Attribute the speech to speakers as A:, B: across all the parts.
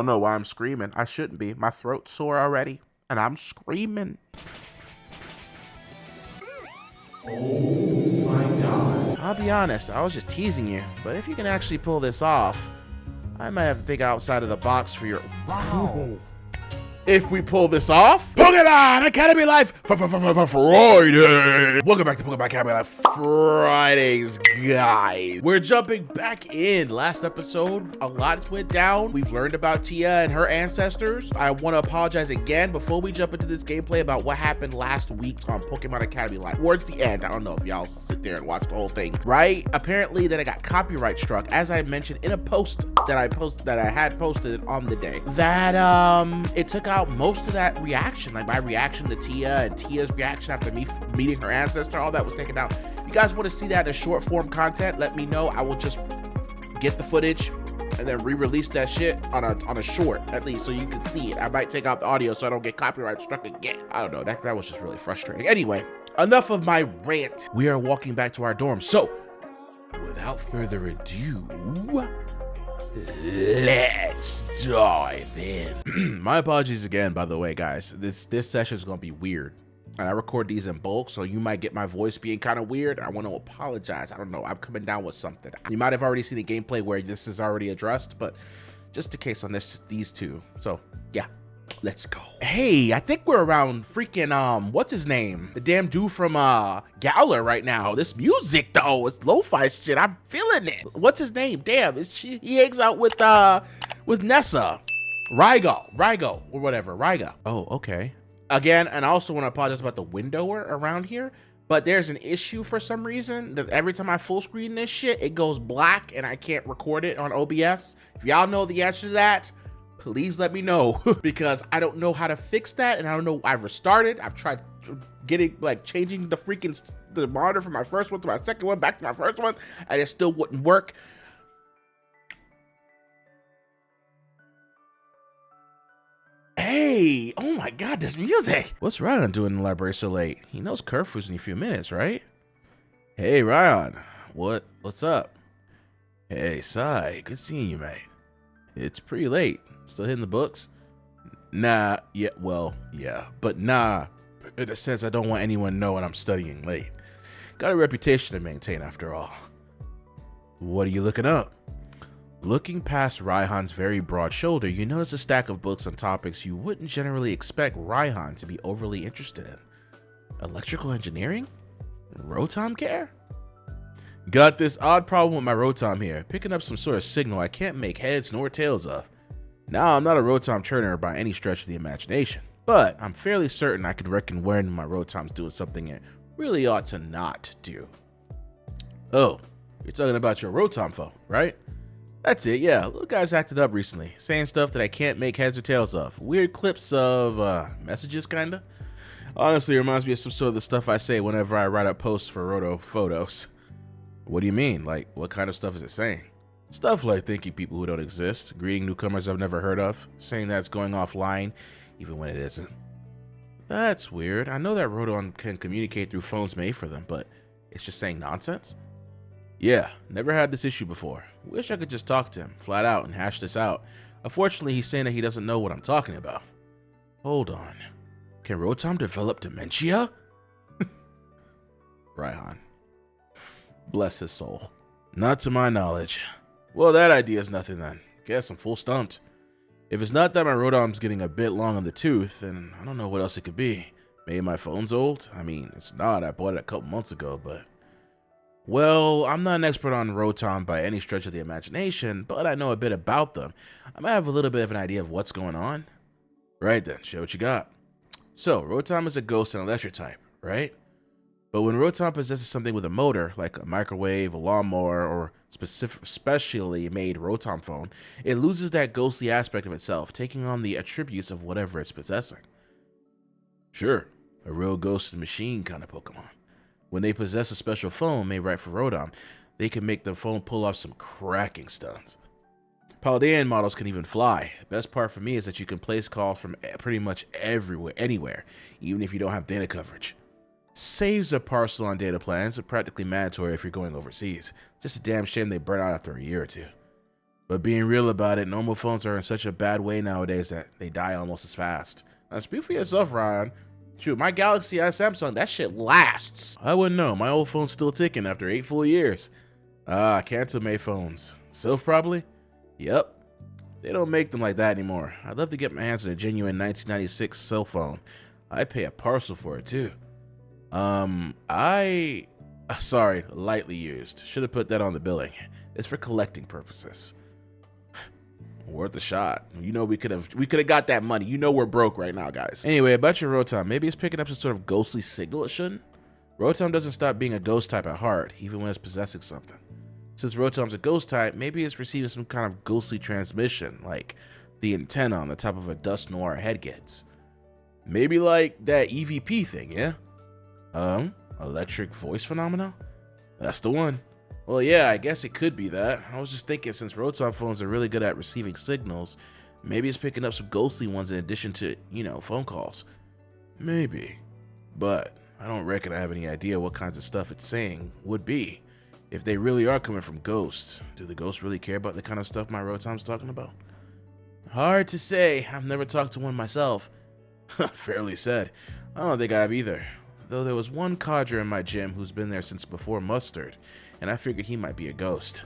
A: don't know why I'm screaming. I shouldn't be. My throat's sore already, and I'm screaming.
B: Oh my god.
A: I'll be honest, I was just teasing you, but if you can actually pull this off, I might have to think outside of the box for your... Wow. If we pull this off, Pokemon Academy Life Friday. Welcome back to Pokemon Academy Life Fridays, guys. We're jumping back in. Last episode, a lot went down. We've learned about Tia and her ancestors. I want to apologize again before we jump into this gameplay about what happened last week on Pokemon Academy Life. Towards the end, I don't know if y'all sit there and watch the whole thing, right? Apparently, that I got copyright struck, as I mentioned in a post that I had posted on the day. That it took out most of that reaction, like my reaction to Tia and Tia's reaction after me meeting her ancestor. All that was taken out. If you guys want to see that in short form content, let me know. I will just get the footage and then re-release that shit on a short, at least, so you can see it. I might take out the audio so I don't get copyright struck again. I don't know. That was just really frustrating. Anyway, enough of my rant. We are walking back to our dorm. So, without further ado, let's dive in. My apologies again, by the way, guys. This session is gonna be weird, and I record these in bulk, so you might get my voice being kind of weird. I want to apologize. I don't know. I'm coming down with something. You might have already seen a gameplay where this is already addressed, but just in case on these two. So yeah, let's go. Hey, I think we're around freaking what's his name? The damn dude from Gowler right now. This music though, it's lo-fi shit. I'm feeling it. What's his name? Damn, he hangs out with Nessa. Rygo, or whatever. Ryga. Oh, okay. Again, and I also want to apologize about the windower around here, but there's an issue for some reason that every time I full screen this shit, it goes black and I can't record it on OBS. If y'all know the answer to that, please let me know, because I don't know how to fix that, and I don't know. I've restarted. I've tried getting, like, changing the monitor from my first one to my second one back to my first one, and it still wouldn't work. Hey, oh my god, this music. What's Raihan doing in the library so late? He knows curfew's in a few minutes, right? Hey, Raihan, what's up? Hey, Sai, good seeing you, mate. It's pretty late. Still hitting the books? Nah, yeah, well, yeah, but nah, in a sense, I don't want anyone knowing I'm studying late. Got a reputation to maintain after all. What are you looking up? Looking past Raihan's very broad shoulder, you notice a stack of books on topics you wouldn't generally expect Raihan to be overly interested in. Electrical engineering? Rotom care? Got this odd problem with my Rotom here, picking up some sort of signal I can't make heads nor tails of. Now, I'm not a Rotom trainer by any stretch of the imagination, but I'm fairly certain I can reckon when my Rotom's doing something it really ought to not do. Oh, you're talking about your Rotom phone, right? That's it, yeah. Little guy's acted up recently, saying stuff that I can't make heads or tails of. Weird clips of, messages, kinda. Honestly, it reminds me of some sort of the stuff I say whenever I write up posts for Roto Photos. What do you mean? Like, what kind of stuff is it saying? Stuff like thanking people who don't exist, greeting newcomers I've never heard of, saying that it's going offline, even when it isn't. That's weird. I know that Rotom can communicate through phones made for them, but it's just saying nonsense? Yeah, never had this issue before. Wish I could just talk to him, flat out, and hash this out. Unfortunately, he's saying that he doesn't know what I'm talking about. Hold on. Can Rotom develop dementia? Raihan. Bless his soul. Not to my knowledge. Well, that idea's nothing then. Guess I'm full stumped. If it's not that my Rotom's getting a bit long on the tooth, then I don't know what else it could be. Maybe my phone's old? I mean, it's not. I bought it a couple months ago, but... Well, I'm not an expert on Rotom by any stretch of the imagination, but I know a bit about them. I might have a little bit of an idea of what's going on. Right then, show what you got. So, Rotom is a ghost and electric type, right? But when Rotom possesses something with a motor, like a microwave, a lawnmower, or specially made Rotom phone, it loses that ghostly aspect of itself, taking on the attributes of whatever it's possessing. Sure, a real ghost machine kind of Pokemon. When they possess a special phone made right for Rotom, they can make the phone pull off some cracking stunts. Paldean models can even fly. The best part for me is that you can place calls from pretty much anywhere, even if you don't have data coverage. Saves a parcel on data plans are practically mandatory if you're going overseas. Just a damn shame they burn out after a year or two. But being real about it, normal phones are in such a bad way nowadays that they die almost as fast. Now speak for yourself, Ryan. Shoot, my Galaxy S Samsung, that shit lasts. I wouldn't know. My old phone's still ticking after 8 full years. Cancel May phones. Sylph probably? Yep. They don't make them like that anymore. I'd love to get my hands on a genuine 1996 cell phone. I'd pay a parcel for it too. Sorry, lightly used. Should have put that on the billing. It's for collecting purposes. Worth a shot. You know we could have got that money. You know we're broke right now, guys. Anyway, about your Rotom. Maybe it's picking up some sort of ghostly signal it shouldn't. Rotom doesn't stop being a ghost type at heart, even when it's possessing something. Since Rotom's a ghost type, maybe it's receiving some kind of ghostly transmission, like the antenna on the top of a dust noir head gets. Maybe like that EVP thing, yeah? Electric voice phenomena? That's the one. Well, yeah, I guess it could be that. I was just thinking, since Rotom phones are really good at receiving signals, maybe it's picking up some ghostly ones in addition to, you know, phone calls. Maybe. But I don't reckon I have any idea what kinds of stuff it's saying would be. If they really are coming from ghosts, do the ghosts really care about the kind of stuff my Rotom's talking about? Hard to say. I've never talked to one myself. Fairly said. I don't think I have either. Though there was one codger in my gym who's been there since before Mustard, and I figured he might be a ghost.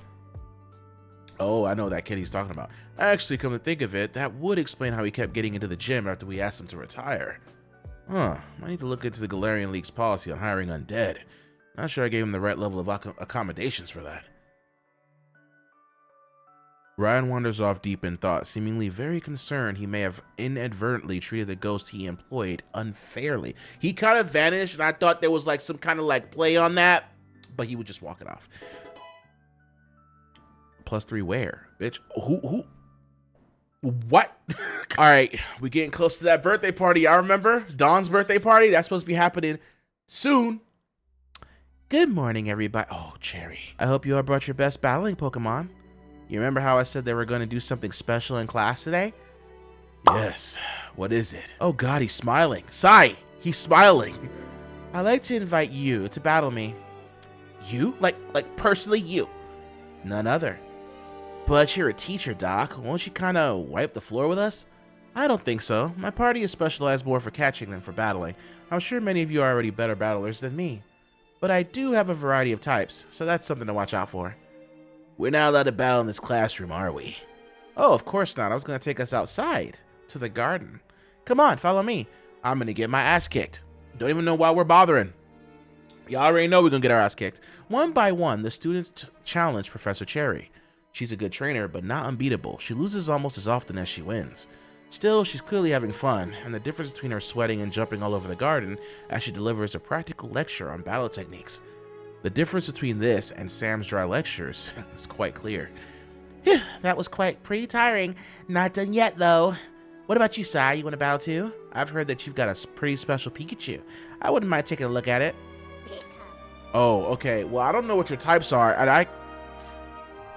A: Oh, I know that kid he's talking about. Actually, come to think of it, that would explain how he kept getting into the gym after we asked him to retire. Huh, I need to look into the Galarian League's policy on hiring undead. Not sure I gave him the right level of accommodations for that. Ryan wanders off deep in thought, seemingly very concerned he may have inadvertently treated the ghost he employed unfairly. He kind of vanished, and I thought there was like some kind of like play on that, but he would just walk it off. +3 where? Bitch. Who? What? All right, we getting close to that birthday party. I remember Dawn's birthday party. That's supposed to be happening soon. Good morning, everybody. Oh, Cherry. I hope you all brought your best battling Pokemon. You remember how I said they were going to do something special in class today? Yes. What is it? Oh God, he's smiling. Sai, he's smiling. I'd like to invite you to battle me. You? Like personally you? None other. But you're a teacher, Doc. Won't you kind of wipe the floor with us? I don't think so. My party is specialized more for catching than for battling. I'm sure many of you are already better battlers than me. But I do have a variety of types, so that's something to watch out for. We're not allowed to battle in this classroom, are we? Oh, of course not. I was going to take us outside, to the garden. Come on, follow me. I'm going to get my ass kicked. Don't even know why we're bothering. Y'all already know we're going to get our ass kicked. One by one, the students challenge Professor Cherry. She's a good trainer, but not unbeatable. She loses almost as often as she wins. Still, she's clearly having fun, and the difference between her sweating and jumping all over the garden as she delivers a practical lecture on battle techniques. The difference between this and Sam's dry lectures is quite clear. Phew, that was pretty tiring. Not done yet, though. What about you, Sai? You want to battle too? I've heard that you've got a pretty special Pikachu. I wouldn't mind taking a look at it. Oh, okay. Well, I don't know what your types are, and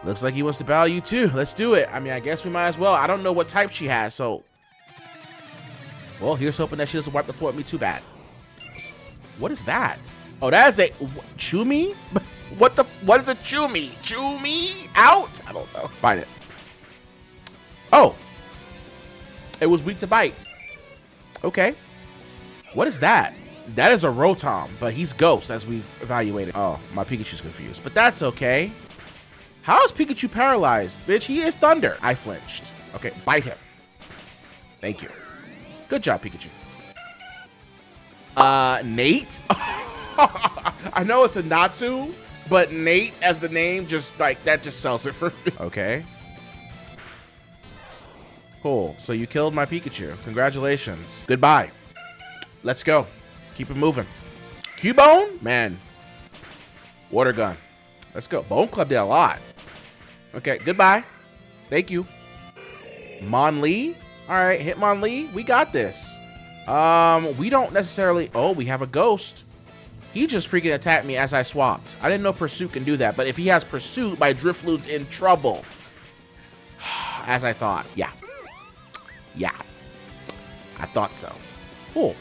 A: looks like he wants to battle you too. Let's do it. I mean, I guess we might as well. I don't know what type she has, so... Well, here's hoping that she doesn't wipe the floor with me too bad. What is that? Oh, that is a... Chumi? What is a Chumi? Chumi? Out? I don't know. Find it. Oh. It was weak to bite. Okay. What is that? That is a Rotom, but he's Ghost, as we've evaluated. Oh, my Pikachu's confused. But that's okay. How is Pikachu paralyzed? Bitch, he is Thunder. I flinched. Okay, bite him. Thank you. Good job, Pikachu. Nate? I know it's a Natsu, but Nate as the name just like that just sells it for me. Okay. Cool. So you killed my Pikachu. Congratulations. Goodbye. Let's go. Keep it moving. Cubone? Man. Water gun. Let's go. Bone Club did a lot. Okay, goodbye. Thank you. Mon Lee? Alright, Hitmonlee. We got this. We don't necessarily... Oh, we have a ghost. He just freaking attacked me as I swapped. I didn't know Pursuit can do that, but if he has Pursuit, my Drifloon's in trouble. As I thought. Yeah. Yeah. I thought so. Cool.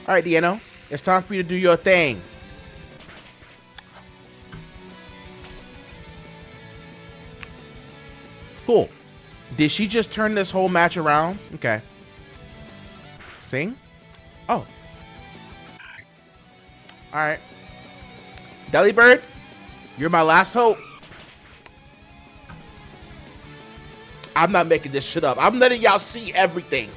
A: Alright, Deano. It's time for you to do your thing. Cool. Did she just turn this whole match around? Okay. Sing? Oh. All right. Delibird, you're my last hope. I'm not making this shit up. I'm letting y'all see everything.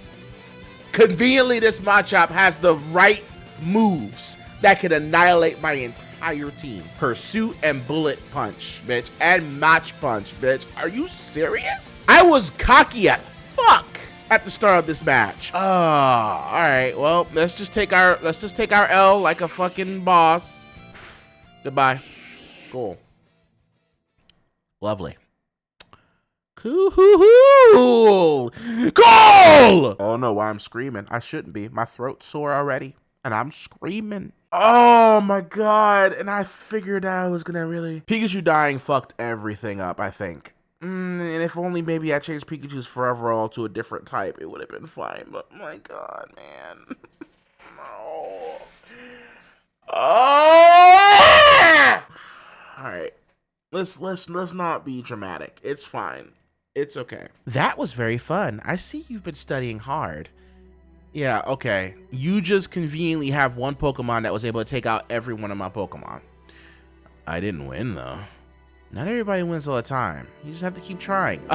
A: Conveniently, this Machop has the right moves that can annihilate my entire team. Pursuit and Bullet Punch, bitch. And Match Punch, bitch. Are you serious? I was cocky as fuck at the start of this match. Oh, all right. Well, let's just take our L like a fucking boss. Goodbye. Cool. Lovely. Cool. Cool. I don't know why I'm screaming. I shouldn't be. My throat's sore already, and I'm screaming. Oh my god! And I figured I was gonna really. Pikachu dying fucked everything up, I think. And if only maybe I changed Pikachu's Foreverall to a different type, it would have been fine. But my god, man. No. Oh! All right. Let's not be dramatic. It's fine. It's okay. That was very fun. I see you've been studying hard. Yeah, okay. You just conveniently have one Pokemon that was able to take out every one of my Pokemon. I didn't win, though. Not everybody wins all the time. You just have to keep trying.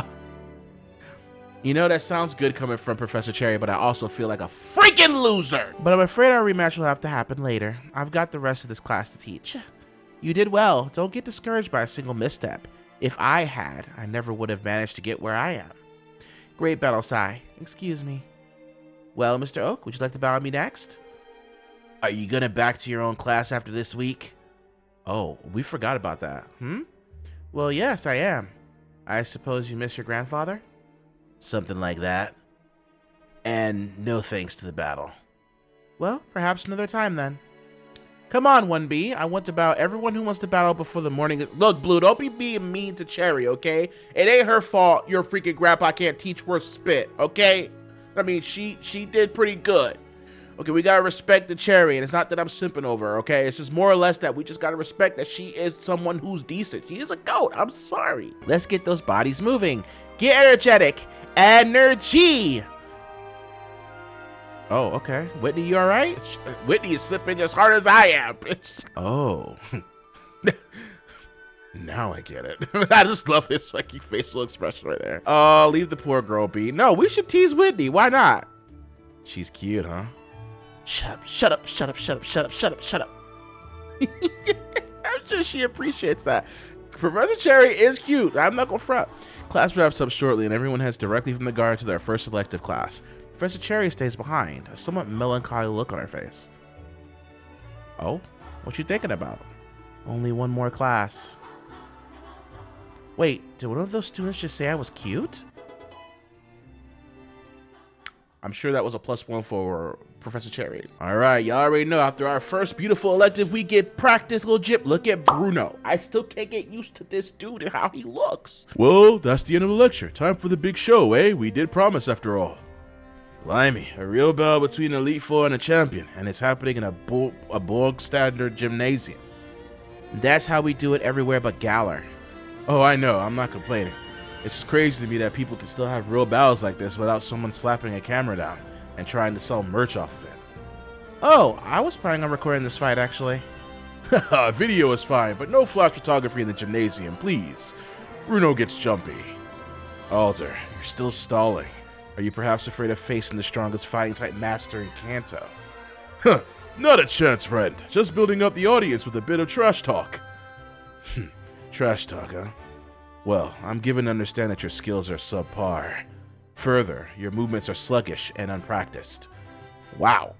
A: You know, that sounds good coming from Professor Cherry, but I also feel like a freaking loser. But I'm afraid our rematch will have to happen later. I've got the rest of this class to teach. You did well. Don't get discouraged by a single misstep. If I had, I never would have managed to get where I am. Great battle, Sai. Excuse me. Well, Mr. Oak, would you like to battle me next? Are you gonna back to your own class after this week? Oh, we forgot about that. Well, yes, I am. I suppose you miss your grandfather? Something like that. And no thanks to the battle. Well, perhaps another time then. Come on, 1B. I want to battle everyone who wants to battle before the morning. Look, Blue, don't be being mean to Cherry, okay? It ain't her fault your freaking grandpa can't teach worth spit, okay? I mean, she did pretty good. Okay, we gotta respect the Cherry, and it's not that I'm simping over her, okay? It's just more or less that we just gotta respect that she is someone who's decent. She is a goat. I'm sorry. Let's get those bodies moving. Get energetic. Energy. Oh, okay. Whitney, you all right? Whitney is slipping as hard as I am, bitch. Oh. Now I get it. I just love his fucking facial expression right there. Oh, leave the poor girl be. No, we should tease Whitney. Why not? She's cute, huh? Shut up, shut up, shut up, shut up, shut up, shut up, shut up. I'm sure she appreciates that. Professor Cherry is cute. I'm not gonna front. Class wraps up shortly, and everyone heads directly from the garden to their first elective class. Professor Cherry stays behind, a somewhat melancholy look on her face. Oh, what you thinking about? Only one more class. Wait, did one of those students just say I was cute? I'm sure that was a +1 for Professor Cherry. All right, y'all already know, after our first beautiful elective, we get practice legit. Look at Bruno. I still can't get used to this dude and how he looks. Well, that's the end of the lecture. Time for the big show, eh? We did promise after all. Blimey, a real battle between an Elite Four and a champion, and it's happening in a Borg standard gymnasium. That's how we do it everywhere but Galar. Oh, I know, I'm not complaining. It's just crazy to me that people can still have real battles like this without someone slapping a camera down and trying to sell merch off of it. Oh, I was planning on recording this fight, actually. Haha, video is fine, but no flash photography in the gymnasium, please. Bruno gets jumpy. Alder, you're still stalling. Are you perhaps afraid of facing the strongest fighting type master in Kanto? Huh, not a chance, friend. Just building up the audience with a bit of trash talk. Trash talk, huh? Well, I'm given to understand that your skills are subpar. Further, your movements are sluggish and unpracticed. Wow.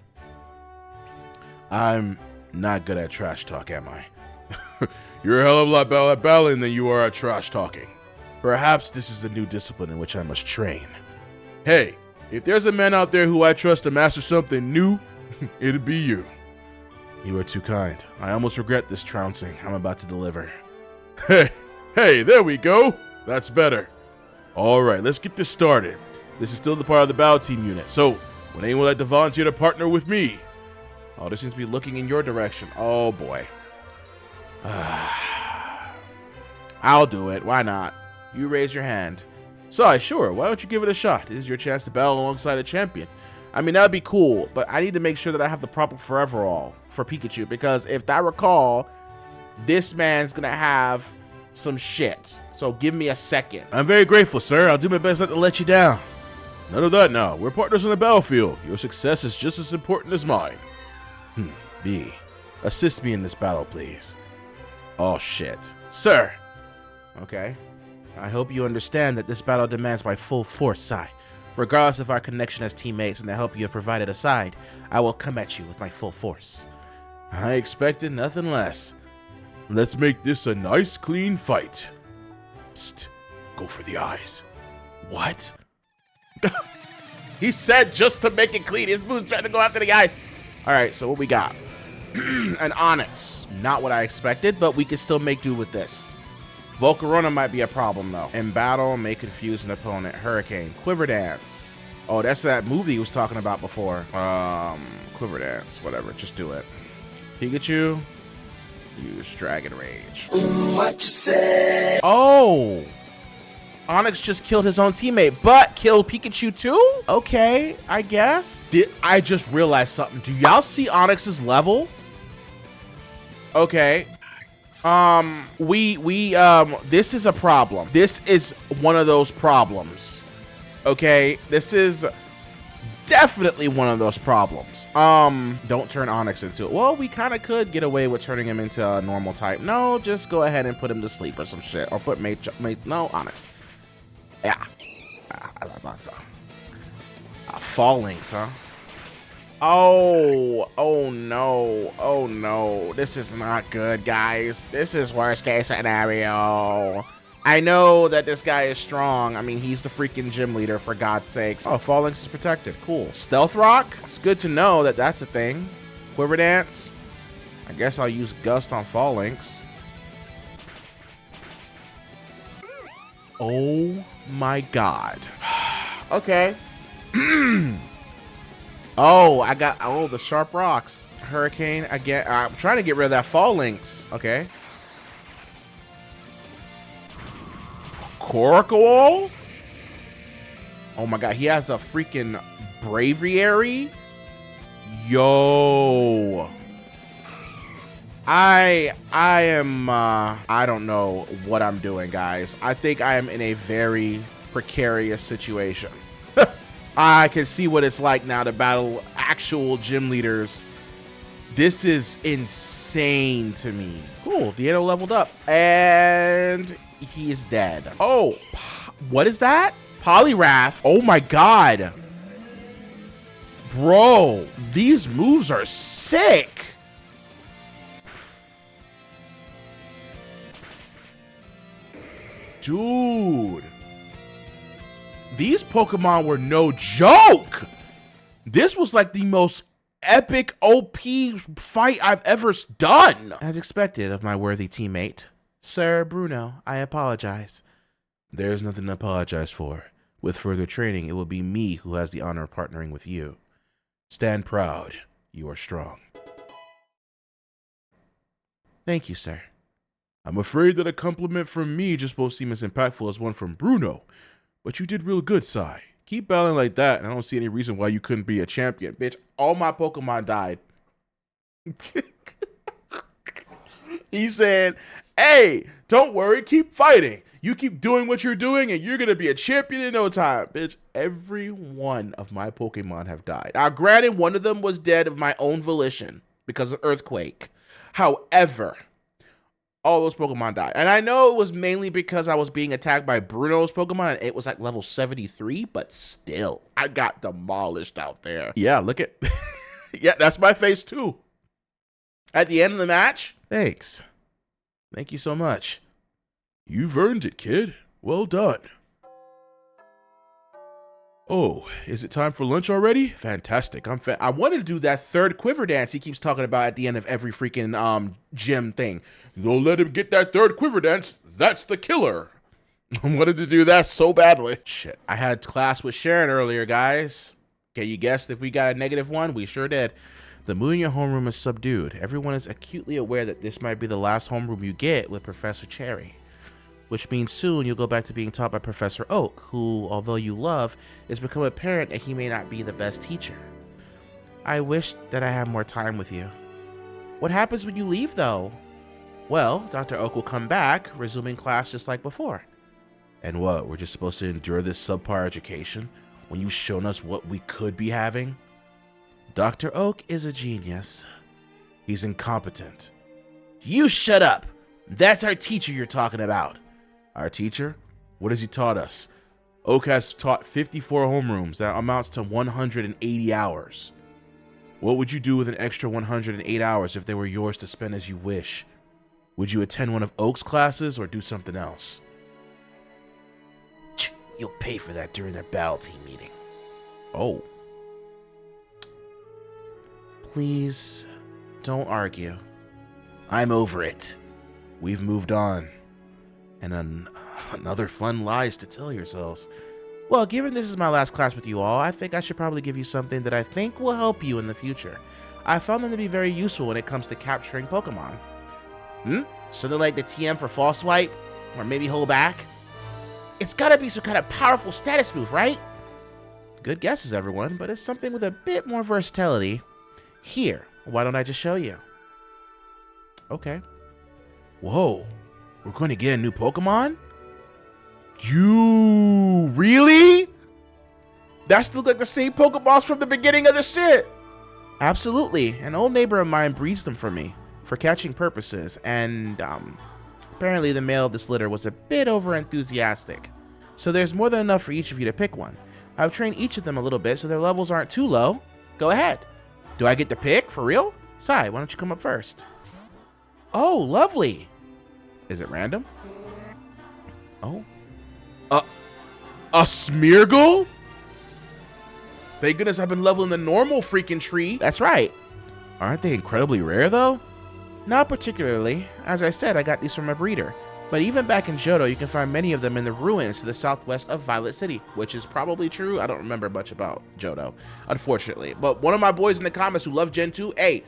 A: I'm not good at trash talk, am I? You're a hell of a lot better at battling than you are at trash talking. Perhaps this is a new discipline in which I must train. Hey, if there's a man out there who I trust to master something new, it'd be you. You are too kind. I almost regret this trouncing I'm about to deliver. Hey, there we go. That's better. All right, let's get this started. This is still the part of the battle team unit, so would anyone like to volunteer to partner with me? Oh, this seems to be looking in your direction. Oh, boy. I'll do it. Why not? You raise your hand. Sai, sure, why don't you give it a shot? This is your chance to battle alongside a champion. I mean, that'd be cool, but I need to make sure that I have the proper Forever All for Pikachu, because if I recall, this man's gonna have some shit. So give me a second. I'm very grateful, sir. I'll do my best not to let you down. None of that now. We're partners on the battlefield. Your success is just as important as mine. B, assist me in this battle, please. Oh, shit. Sir. Okay. I hope you understand that this battle demands my full force, Sai. Regardless of our connection as teammates and the help you have provided aside, I will come at you with my full force. I expected nothing less. Let's make this a nice, clean fight. Psst. Go for the eyes. What? He said just to make it clean. His move's trying to go after the eyes. All right, so what we got? An Onyx. Not what I expected, but we can still make do with this. Volcarona might be a problem, though. In battle, may confuse an opponent. Hurricane. Quiver Dance. Oh, that's that movie he was talking about before. Quiver Dance. Whatever. Just do it. Pikachu. Use Dragon Rage. What you say? Oh! Onyx just killed his own teammate, but killed Pikachu too? Okay, I guess. I just realized something. Do y'all see Onyx's level? Okay. This is a problem. This is one of those problems. Okay, this is definitely one of those problems. Don't turn Onyx into it. Well, we kind of could get away with turning him into a normal type. No, just go ahead and put him to sleep or some shit. Or put no, Onyx. Yeah. I thought so. Fallings, huh? Oh no. Oh no. This is not good, guys. This is worst case scenario. I know that this guy is strong. I mean, he's the freaking gym leader, for God's sakes. Oh, Phalanx is protected. Cool. Stealth Rock? It's good to know that that's a thing. Quiver Dance? I guess I'll use Gust on Phalanx. Oh my God. Okay. Oh, I got the sharp rocks. Hurricane. I'm trying to get rid of that Phalanx. Okay. Coracle? Oh my God, he has a freaking Braviary. Yo. I don't know what I'm doing, guys. I think I am in a very precarious situation. I can see what it's like now to battle actual gym leaders. This is insane to me. Cool, Diano leveled up and he is dead. Oh, what is that? Poliwrath. Oh my God. Bro, these moves are sick. Dude. These Pokemon were no joke. This was like the most epic OP fight I've ever done. As expected of my worthy teammate. Sir Bruno, I apologize. There's nothing to apologize for. With further training, it will be me who has the honor of partnering with you. Stand proud. You are strong. Thank you, sir. I'm afraid that a compliment from me just won't seem as impactful as one from Bruno. But you did real good, Sai. Keep battling like that, and I don't see any reason why you couldn't be a champion. Bitch, all my Pokemon died. He said, hey, don't worry, keep fighting. You keep doing what you're doing, and you're going to be a champion in no time. Bitch, every one of my Pokemon have died. Now, granted, one of them was dead of my own volition because of Earthquake. However, all those Pokemon died. And I know it was mainly because I was being attacked by Bruno's Pokemon, and it was like level 73, but still, I got demolished out there. Yeah, look at... Yeah, that's my face too. At the end of the match, thanks. Thank you so much. You've earned it, kid. Well done. Oh, is it time for lunch already? Fantastic. I wanted to do that third quiver dance he keeps talking about at the end of every freaking gym thing. Don't let him get that third quiver dance. That's the killer. I wanted to do that so badly. Shit. I had class with Sharon earlier, guys. Okay, you guessed if we got a -1? We sure did. The mood in your homeroom is subdued. Everyone is acutely aware that this might be the last homeroom you get with Professor Cherry. which means soon you'll go back to being taught by Professor Oak, who, although you love, it's become apparent that he may not be the best teacher. I wish that I had more time with you. What happens when you leave, though? Well, Dr. Oak will come back, resuming class just like before. And what, we're just supposed to endure this subpar education when you've shown us what we could be having? Dr. Oak is a genius. He's incompetent. You shut up! That's our teacher you're talking about. Our teacher? What has he taught us? Oak has taught 54 homerooms. That amounts to 180 hours. What would you do with an extra 108 hours if they were yours to spend as you wish? Would you attend one of Oak's classes or do something else? You'll pay for that during their battle team meeting. Oh. Please, don't argue. I'm over it. We've moved on. And another fun lies to tell yourselves. Well, given this is my last class with you all, I think I should probably give you something that I think will help you in the future. I found them to be very useful when it comes to capturing Pokemon. Something like the TM for False Swipe? Or maybe Hold Back? It's gotta be some kind of powerful status move, right? Good guesses, everyone, but it's something with a bit more versatility. Here, why don't I just show you? Okay. Whoa, we're going to get a new Pokemon? You really? That still like the same Pokeballs from the beginning of the shit. Absolutely. An old neighbor of mine breeds them for me for catching purposes, and apparently the male of this litter was a bit over-enthusiastic. So there's more than enough for each of you to pick one. I've trained each of them a little bit so their levels aren't too low. Go ahead. Do I get to pick? For real? Sai, why don't you come up first? Oh, lovely. Is it random? Oh. A Smeargle? Thank goodness I've been leveling the normal freaking tree. That's right. Aren't they incredibly rare, though? Not particularly. As I said, I got these from a breeder. But even back in Johto, you can find many of them in the ruins to the southwest of Violet City, which is probably true. I don't remember much about Johto, unfortunately. But one of my boys in the comments who love Gen 2, hey,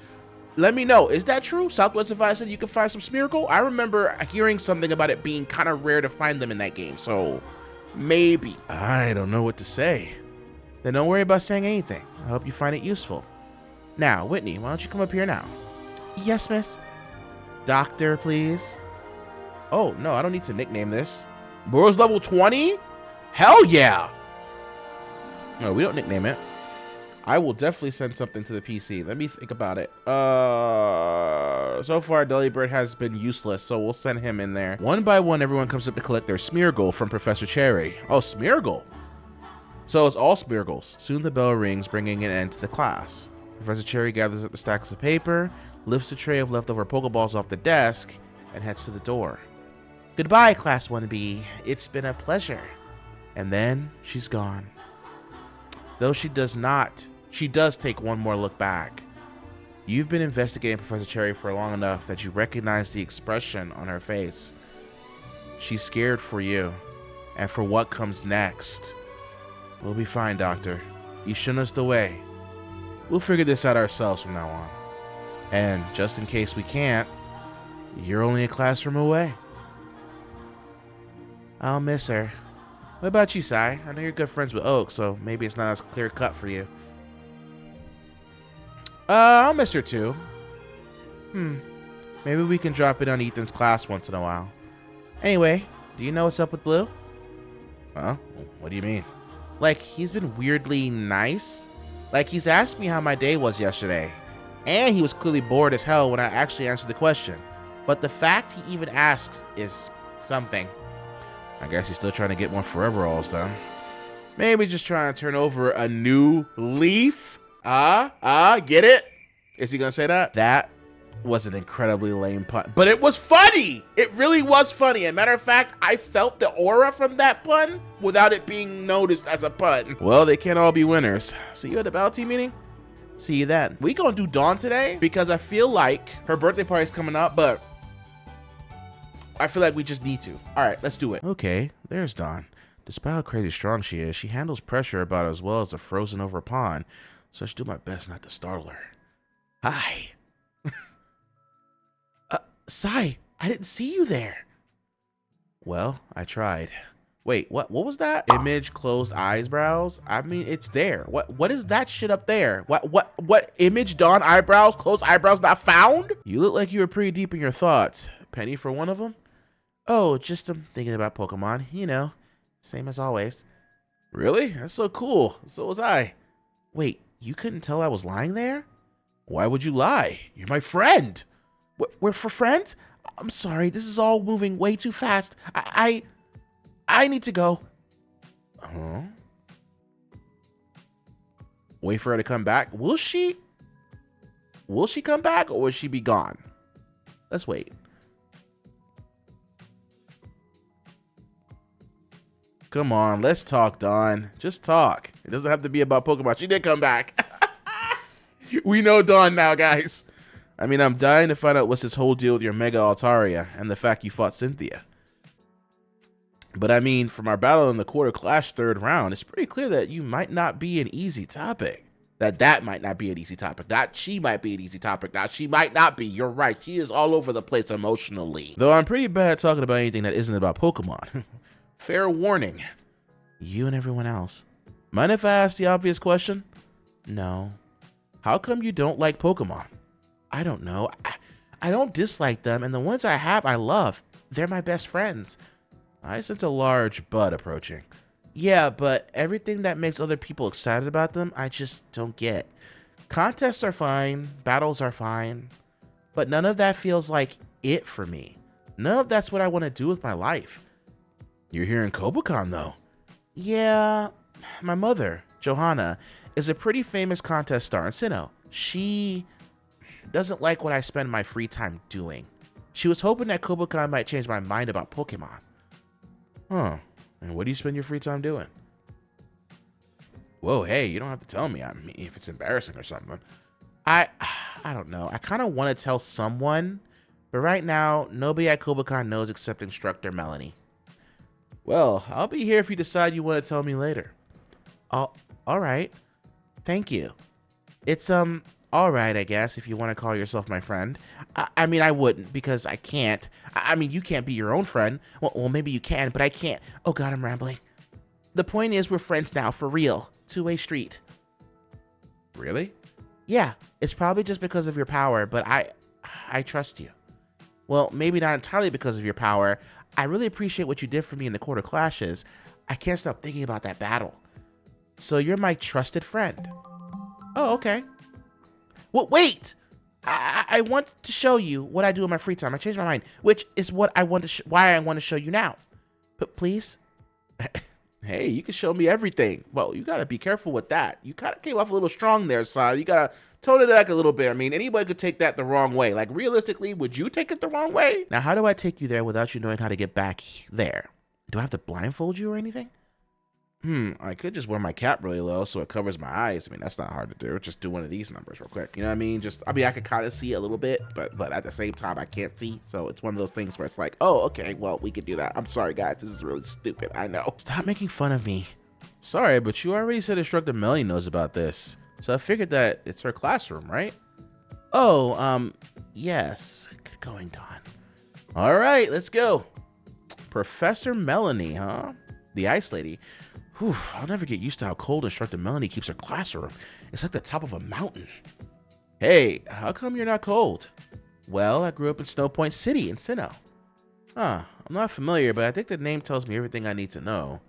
A: let me know. Is that true? Southwest of Violet City, you can find some Smeargle? I remember hearing something about it being kind of rare to find them in that game, so maybe. I don't know what to say. Then don't worry about saying anything. I hope you find it useful. Now, Whitney, why don't you come up here now? Yes, miss. Doctor, please. Oh, no, I don't need to nickname this. Burrow's level 20? Hell yeah! No, we don't nickname it. I will definitely send something to the PC. Let me think about it. So far, Delibird has been useless, so we'll send him in there. One by one, everyone comes up to collect their Smeargle from Professor Cherry. Oh, Smeargle. So it's all Smeargles. Soon the bell rings, bringing an end to the class. Professor Cherry gathers up the stacks of paper, lifts a tray of leftover Pokeballs off the desk, and heads to the door. Goodbye, Class 1B. It's been a pleasure. And then she's gone. Though she does take one more look back. You've been investigating Professor Cherry for long enough that you recognize the expression on her face. She's scared for you, and for what comes next. We'll be fine, Doctor. You've shown us the way. We'll figure this out ourselves from now on. And just in case we can't, you're only a classroom away. I'll miss her. What about you, Sai? I know you're good friends with Oak, so maybe it's not as clear cut for you. I'll miss her too. Maybe we can drop in on Ethan's class once in a while. Anyway, do you know what's up with Blue? Huh? What do you mean? Like, he's been weirdly nice. Like, he's asked me how my day was yesterday. And he was clearly bored as hell when I actually answered the question. But the fact he even asks is something. I guess he's still trying to get more Forever Alls, then. Maybe just trying to turn over a new leaf? Get it? Is he gonna say that? That was an incredibly lame pun. But it was funny! It really was funny. As a matter of fact, I felt the aura from that pun without it being noticed as a pun. Well, they can't all be winners. See you at the battle team meeting? See you then. We gonna do Dawn today because I feel like her birthday party's coming up, but I feel like we just need to. All right, let's do it. Okay, there's Dawn. Despite how crazy strong she is, she handles pressure about as well as a frozen over pond, so I should do my best not to startle her. Hi. Sai, I didn't see you there. Well, I tried. Wait, what was that? Image closed eyebrows? I mean, it's there. What is that shit up there? What image Dawn eyebrows, closed eyebrows not found? You look like you were pretty deep in your thoughts. Penny for one of them? Oh, just thinking about Pokemon, you know, same as always. Really? That's so cool. So was I. Wait, you couldn't tell I was lying there? Why would you lie? You're my friend. We're for friends? I'm sorry, this is all moving way too fast. I need to go. Huh? Wait for her to come back. Will she? Will she come back or will she be gone? Let's wait. Come on, let's talk, Dawn. Just talk. It doesn't have to be about Pokemon. She did come back. We know Dawn now, guys. I mean, I'm dying to find out what's this whole deal with your Mega Altaria and the fact you fought Cynthia. But I mean, from our battle in the Quarter Clash 3rd round, it's pretty clear that you might not be an easy topic. That might not be an easy topic. That she might be an easy topic. Now, she might not be. You're right. She is all over the place emotionally. Though I'm pretty bad at talking about anything that isn't about Pokemon. Fair warning. You and everyone else. Mind if I ask the obvious question? No. How come you don't like Pokemon? I don't know. I don't dislike them, and the ones I have, I love. They're my best friends. I sense a large bud approaching. Yeah, but everything that makes other people excited about them, I just don't get. Contests are fine, battles are fine, but none of that feels like it for me. None of that's what I want to do with my life. You're here in Kobukan, though. Yeah, my mother, Johanna, is a pretty famous contest star in Sinnoh. She doesn't like what I spend my free time doing. She was hoping that Kobukan might change my mind about Pokemon. Huh. And what do you spend your free time doing? Whoa, hey, you don't have to tell me. I mean, if it's embarrassing or something. I don't know. I kind of want to tell someone, but right now, nobody at Kobukan knows except instructor Melanie. Well, I'll be here if you decide you want to tell me later. All right. Thank you. It's, all right, I guess, if you want to call yourself my friend. I mean, I wouldn't, because I can't. I mean, you can't be your own friend. Well, maybe you can, but I can't. Oh, God, I'm rambling. The point is, we're friends now, for real. Two-way street. Really? Yeah, it's probably just because of your power, but I trust you. Well, maybe not entirely because of your power. I really appreciate what you did for me in the Quarter Clashes. I can't stop thinking about that battle. So you're my trusted friend. Oh, okay. Well, wait! I want to show you what I do in my free time. I changed my mind, which is what I want to why I want to show you now. But please? Hey, you can show me everything. Well, you gotta be careful with that. You kind of came off a little strong there, son. You gotta tone it back a little bit. I mean, anybody could take that the wrong way. Like, realistically, would you take it the wrong way? Now, how do I take you there without you knowing how to get back there? Do I have to blindfold you or anything? I could just wear my cap really low so it covers my eyes. I mean, that's not hard to do. Just do one of these numbers real quick. You know what I mean? I can kind of see a little bit, but at the same time, I can't see. So it's one of those things where it's like, oh, okay, well, we could do that. I'm sorry, guys. This is really stupid. I know. Stop making fun of me. Sorry, but you already said Instructor Melanie knows about this. So I figured that it's her classroom, right? Oh, yes. Good going, Dawn. All right, let's go. Professor Melanie, huh? The Ice Lady. Whew, I'll never get used to how cold Instructor Melanie keeps her classroom. It's like the top of a mountain. Hey, how come you're not cold? Well, I grew up in Snow Point City in Sinnoh. Huh, I'm not familiar, but I think the name tells me everything I need to know.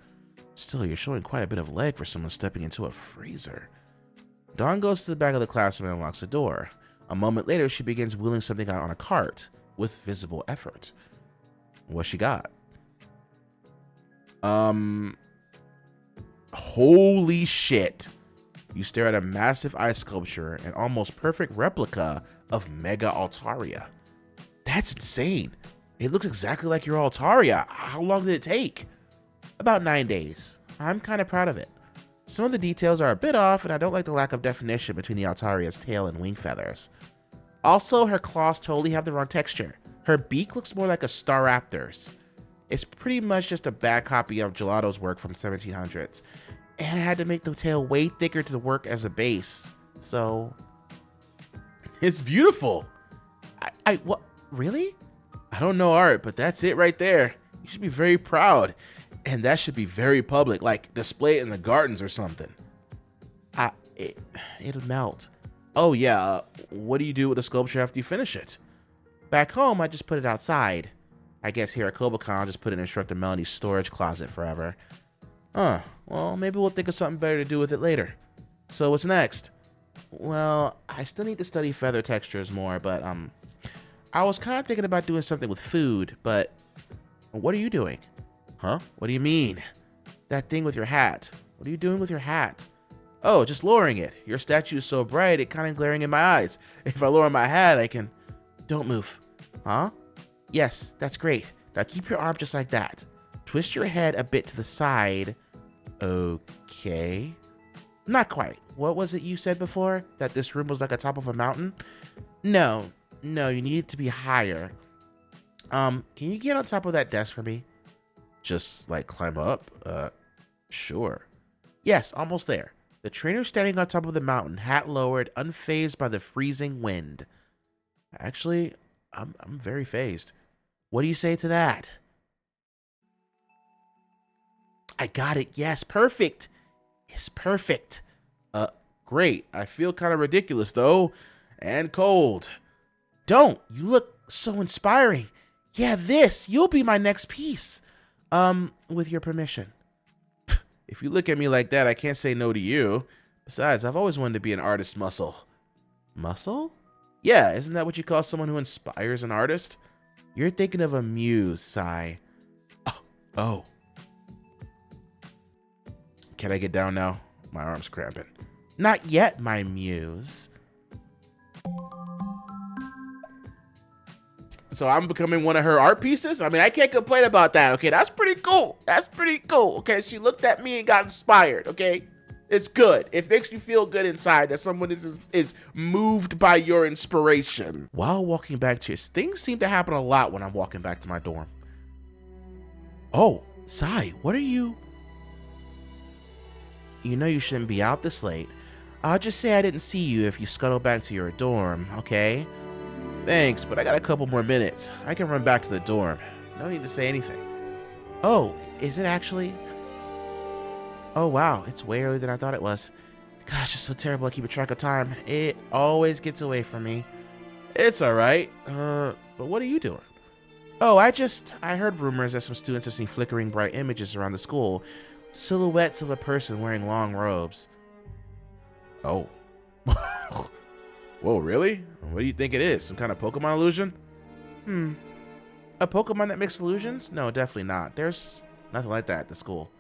A: Still, you're showing quite a bit of leg for someone stepping into a freezer. Dawn goes to the back of the classroom and unlocks the door. A moment later, she begins wheeling something out on a cart with visible effort. What she got? Holy shit. You stare at a massive ice sculpture, an almost perfect replica of Mega Altaria. That's insane. It looks exactly like your Altaria. How long did it take? About 9 days. I'm kind of proud of it. Some of the details are a bit off, and I don't like the lack of definition between the Altaria's tail and wing feathers. Also, her claws totally have the wrong texture. Her beak looks more like a Staraptor's. It's pretty much just a bad copy of Gelato's work from 1700s. And I had to make the tail way thicker to work as a base. So, it's beautiful. What, really? I don't know art, but that's it right there. You should be very proud. And that should be very public, like display it in the gardens or something. It'll melt. Oh yeah, what do you do with the sculpture after you finish it? Back home, I just put it outside. I guess here at Kobokan, I'll just put it in Instructor Melanie's storage closet forever. Well, maybe we'll think of something better to do with it later. So what's next? Well, I still need to study feather textures more, but I was kind of thinking about doing something with food, but what are you doing? Huh? What do you mean? That thing with your hat. What are you doing with your hat? Oh, just lowering it. Your statue is so bright, it kind of glaring in my eyes. If I lower my hat, I can... Don't move. Huh? Yes, that's great. Now keep your arm just like that. Twist your head a bit to the side. Okay. Not quite. What was it you said before? That this room was like the top of a mountain? No, you need it to be higher. Can you get on top of that desk for me? Just like climb up? Sure. Yes, almost there. The trainer's standing on top of the mountain, hat lowered, unfazed by the freezing wind. Actually, I'm very fazed. What do you say to that? I got it. Yes, perfect. It's perfect. Great. I feel kind of ridiculous, though. And cold. Don't. You look so inspiring. Yeah, you'll be my next piece. With your permission. If you look at me like that, I can't say no to you. Besides, I've always wanted to be an artist muscle. Muscle? Yeah, isn't that what you call someone who inspires an artist? You're thinking of a muse, Sai. Oh. Can I get down now? My arm's cramping. Not yet, my muse. So I'm becoming one of her art pieces? I mean, I can't complain about that, okay? That's pretty cool. Okay? She looked at me and got inspired, okay? It's good. It makes you feel good inside that someone is moved by your inspiration. While walking back to things seem to happen a lot when I'm walking back to my dorm. Oh, Sai, what are you? You know you shouldn't be out this late. I'll just say I didn't see you if you scuttle back to your dorm, okay? Thanks, but I got a couple more minutes. I can run back to the dorm. No need to say anything. Oh, is it actually? Oh, wow. It's way earlier than I thought it was. Gosh, it's so terrible at keeping track of time. It always gets away from me. It's alright. But what are you doing? Oh, I heard rumors that some students have seen flickering bright images around the school. Silhouettes of a person wearing long robes. Oh. Whoa, really? What do you think it is? Some kind of Pokemon illusion? A Pokemon that makes illusions? No, definitely not. There's nothing like that at the school.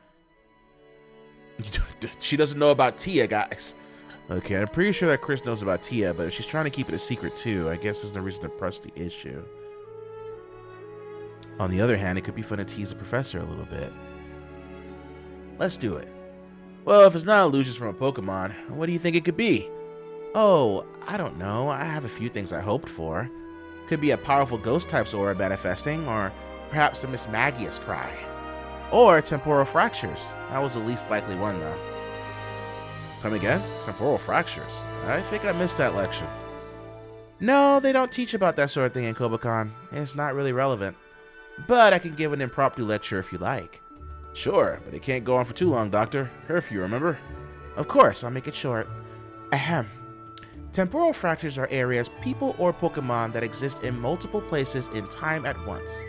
A: She doesn't know about Tia, guys. Okay, I'm pretty sure that Chris knows about Tia, but if she's trying to keep it a secret too, I guess there's no reason to press the issue. On the other hand, it could be fun to tease the professor a little bit. Let's do it. Well, if it's not illusions from a Pokemon, what do you think it could be? Oh, I don't know. I have a few things I hoped for. Could be a powerful ghost type's aura manifesting, or perhaps a Miss Magius cry. Or temporal fractures. That was the least likely one, though. Come again? Temporal fractures. I think I missed that lecture. No, they don't teach about that sort of thing in Kobokan. It's not really relevant. But I can give an impromptu lecture if you like. Sure, but it can't go on for too long, Doctor. Curfew, remember? Of course, I'll make it short. Ahem. Temporal fractures are areas, people, or Pokemon that exist in multiple places in time at once.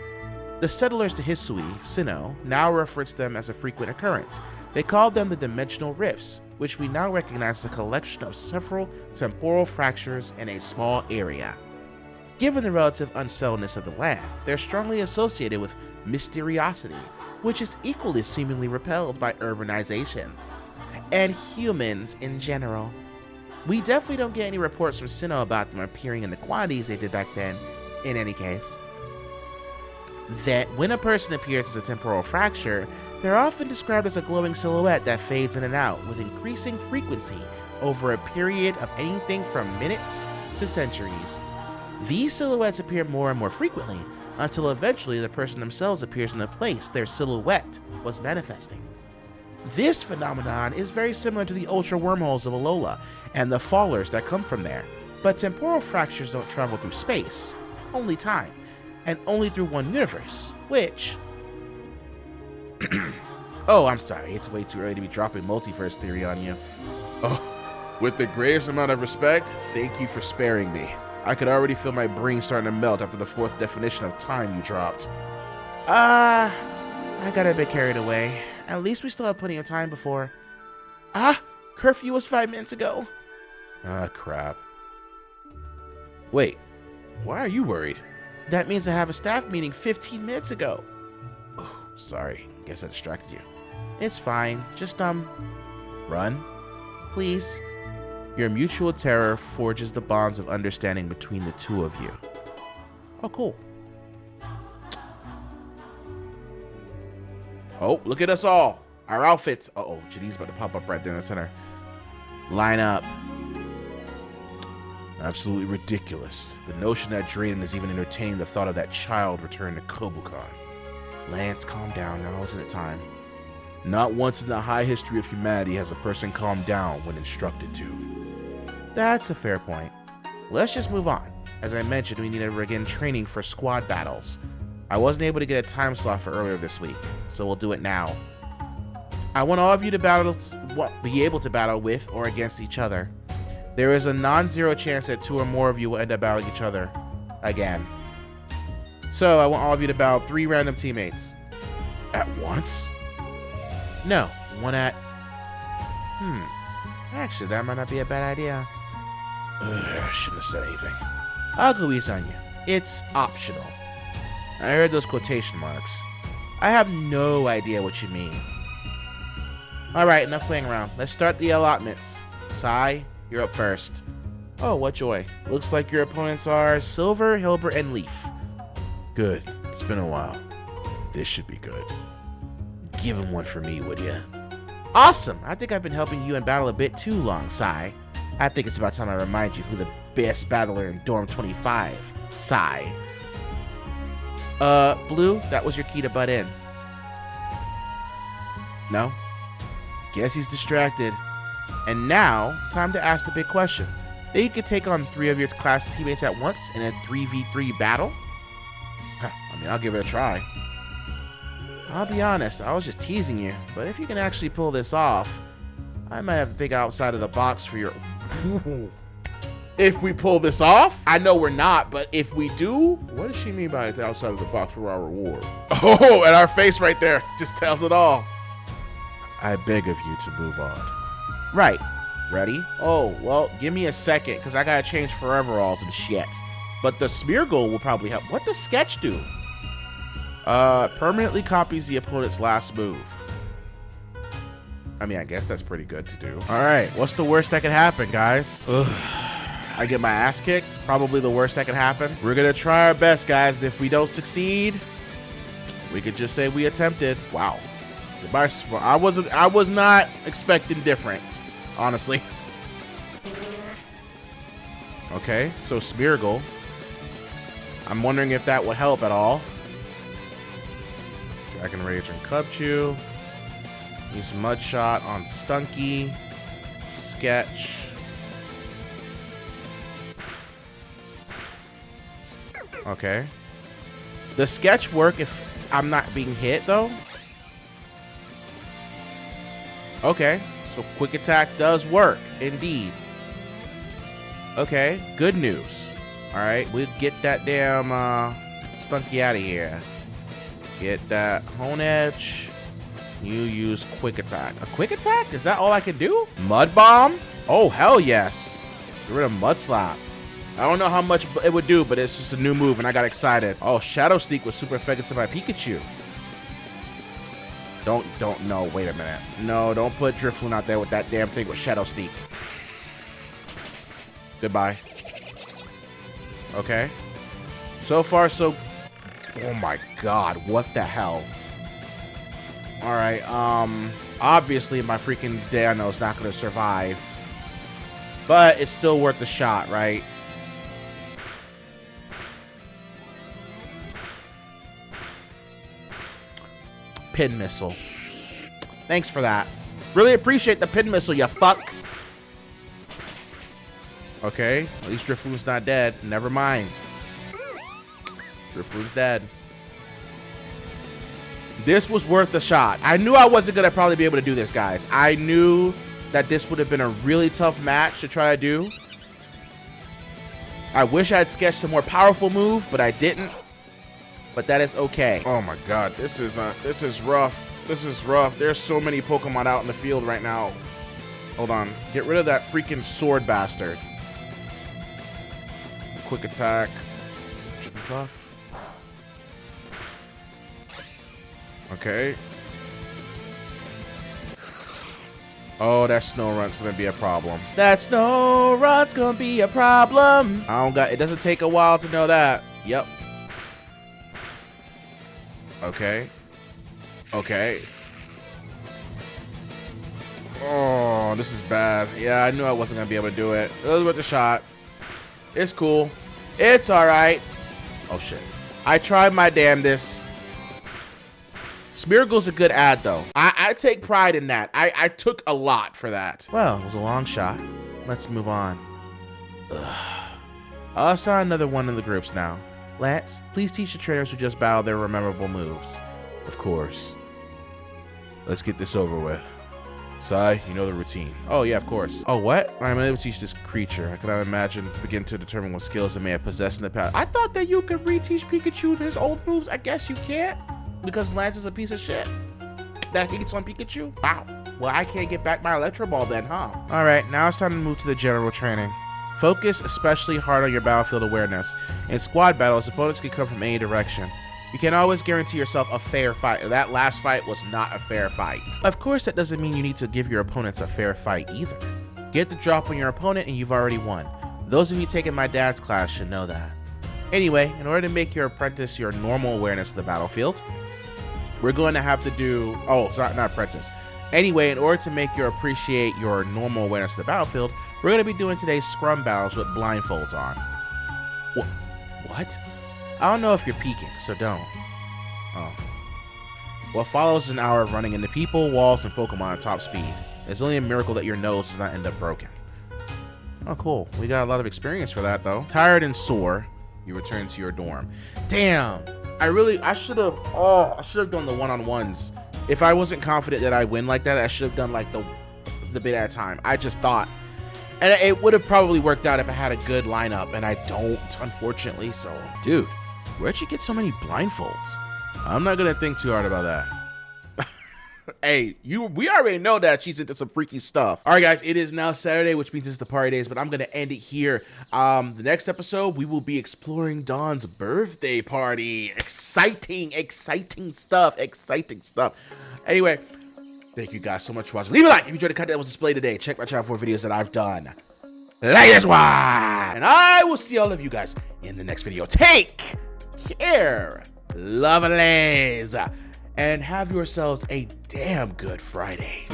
A: The settlers to Hisui, Sinnoh, now refer to them as a frequent occurrence. They called them the dimensional rifts, which we now recognize as a collection of several temporal fractures in a small area. Given the relative unsettledness of the land, they're strongly associated with mysteriosity, which is equally seemingly repelled by urbanization, and humans in general. We definitely don't get any reports from Sinnoh about them appearing in the quantities they did back then, in any case. That when a person appears as a temporal fracture, they're often described as a glowing silhouette that fades in and out with increasing frequency over a period of anything from minutes to centuries. These silhouettes appear more and more frequently until eventually the person themselves appears in the place their silhouette was manifesting. This phenomenon is very similar to the ultra wormholes of Alola and the fallers that come from there, but temporal fractures don't travel through space, only time, and only through one universe, which Oh, I'm sorry. It's way too early to be dropping multiverse theory on you. Oh, with the greatest amount of respect, thank you for sparing me. I could already feel my brain starting to melt after the 4th definition of time you dropped. I got a bit carried away. At least we still have plenty of time before... curfew was 5 minutes ago. Crap. Wait, why are you worried? That means I have a staff meeting 15 minutes ago. Oh, sorry. Guess I distracted you. It's fine. Just, run. Please. Your mutual terror forges the bonds of understanding between the two of you. Oh, cool. Oh, look at us all. Our outfits. Uh-oh, Janine's about to pop up right there in the center. Line up. Absolutely ridiculous. The notion that Drayden is even entertaining the thought of that child returning to Kobukan. Lance, calm down. Now isn't it time? Not once in the high history of humanity has a person calmed down when instructed to. That's a fair point. Let's just move on. As I mentioned, we need to begin training for squad battles. I wasn't able to get a time slot for earlier this week, so we'll do it now. I want all of you to be able to battle with or against each other. There is a non-zero chance that 2 or more of you will end up battling each other again. So I want all of you to battle 3 random teammates. At once? No, one at... Actually, that might not be a bad idea. I shouldn't have said anything. I'll go easy on you. It's optional. I heard those quotation marks. I have no idea what you mean. Alright, enough playing around. Let's start the allotments. Sai, you're up first. Oh, what joy. Looks like your opponents are Silver, Hilbert, and Leaf. Good. It's been a while. This should be good. Give him one for me, would ya? Awesome! I think I've been helping you in battle a bit too long, Sai. I think it's about time I remind you who the best battler in Dorm 25. Sai. Blue, that was your key to butt in. No? Guess he's distracted. And now, time to ask the big question. Think you could take on 3 of your class teammates at once in a 3v3 battle? I mean, I'll give it a try. I'll be honest, I was just teasing you, but if you can actually pull this off, I might have to think outside of the box for your... If we pull this off? I know we're not, but if we do, what does she mean by it's outside of the box for our reward? Oh, and our face right there just tells it all. I beg of you to move on. Right. Ready? Oh, well, give me a second, because I gotta change foreveralls and shit. But the smear goal will probably help. What does sketch do? Permanently copies the opponent's last move. I mean, I guess that's pretty good to do. All right, what's the worst that could happen, guys? Ugh. I get my ass kicked. Probably the worst that could happen. We're gonna try our best, guys. And if we don't succeed, we could just say we attempted. Wow. I was not expecting different, honestly. Okay, so Smeargle. I'm wondering if that would help at all. Dragon Rage and Cubchoo. Use Mudshot on Stunky. Sketch. Okay. Does Sketch work if I'm not being hit, though? Okay, so Quick Attack does work, indeed. Okay, good news. Alright, we'll get that damn Stunky out of here. Get that Hone Edge. You use Quick Attack. A Quick Attack? Is that all I can do? Mud Bomb? Oh, hell yes. Get rid of Mud Slap. I don't know how much it would do, but it's just a new move, and I got excited. Oh, Shadow Sneak was super effective to my Pikachu. No, wait a minute. No, don't put Drifloon out there with that damn thing with Shadow Sneak. Goodbye. Okay. So far, so... Oh my god, what the hell? Alright, obviously my freaking Dano is not going to survive. But it's still worth the shot, right? Pin Missile. Thanks for that. Really appreciate the Pin Missile, you fuck. Okay, at least Drifloon's not dead. Never mind. Drifloon's dead. This was worth a shot. I knew I wasn't gonna probably be able to do this, guys. I knew that this would have been a really tough match to try to do. I wish I had sketched a more powerful move, but I didn't. But that is okay. Oh my god, this is rough. This is rough. There's so many Pokemon out in the field right now. Hold on. Get rid of that freaking sword bastard. Quick attack. Buff. Okay. Oh, that snow run's gonna be a problem. That snow run's gonna be a problem. I don't got. It doesn't take a while to know that. Yep. Okay. Okay. Oh, this is bad. Yeah, I knew I wasn't gonna be able to do it. It was worth a shot. It's cool. It's all right. Oh shit. I tried my damnedest. Smeargle's a good ad, though. I take pride in that. I took a lot for that. Well, it was a long shot. Let's move on. Ugh. I'll assign another one in the groups now. Lance, please teach the trainers who just battled their memorable moves. Of course. Let's get this over with. Sai, you know the routine. Oh, yeah, of course. Oh, what? I'm able to teach this creature. I cannot imagine begin to determine what skills it may have possessed in the past. I thought that you could reteach Pikachu his old moves. I guess you can't. Because Lance is a piece of shit that hates on Pikachu? Wow. Well, I can't get back my Electro Ball then, huh? Alright, now it's time to move to the general training. Focus especially hard on your battlefield awareness. In squad battles, opponents can come from any direction. You can't always guarantee yourself a fair fight. That last fight was not a fair fight. Of course, that doesn't mean you need to give your opponents a fair fight either. Get the drop on your opponent and you've already won. Those of you taking my dad's class should know that. Anyway, in order to make your apprentice your normal awareness of the battlefield, we're going to have to do, oh, sorry, not apprentice. Anyway, in order to make you appreciate your normal awareness of the battlefield, we're going to be doing today's scrum battles with blindfolds on. What? I don't know if you're peeking, so don't. Oh. What follows is an hour of running into people, walls, and Pokemon at top speed. It's only a miracle that your nose does not end up broken. Oh, cool. We got a lot of experience for that, though. Tired and sore, you return to your dorm. Damn. I should have done the one-on-ones. If I wasn't confident that I'd win like that, I should have done like the bit at a time. I just thought. And it would have probably worked out if I had a good lineup, and I don't, unfortunately, so. Dude, where'd you get so many blindfolds? I'm not gonna think too hard about that. Hey, we already know that she's into some freaky stuff. All right, guys, it is now Saturday, which means it's the party days, but I'm going to end it here. The next episode, we will be exploring Dawn's birthday party. Exciting stuff. Anyway, thank you guys so much for watching. Leave a like if you enjoyed the content that was displayed today. Check my channel for videos that I've done. Like this one. And I will see all of you guys in the next video. Take care, lovelies. And have yourselves a damn good Friday.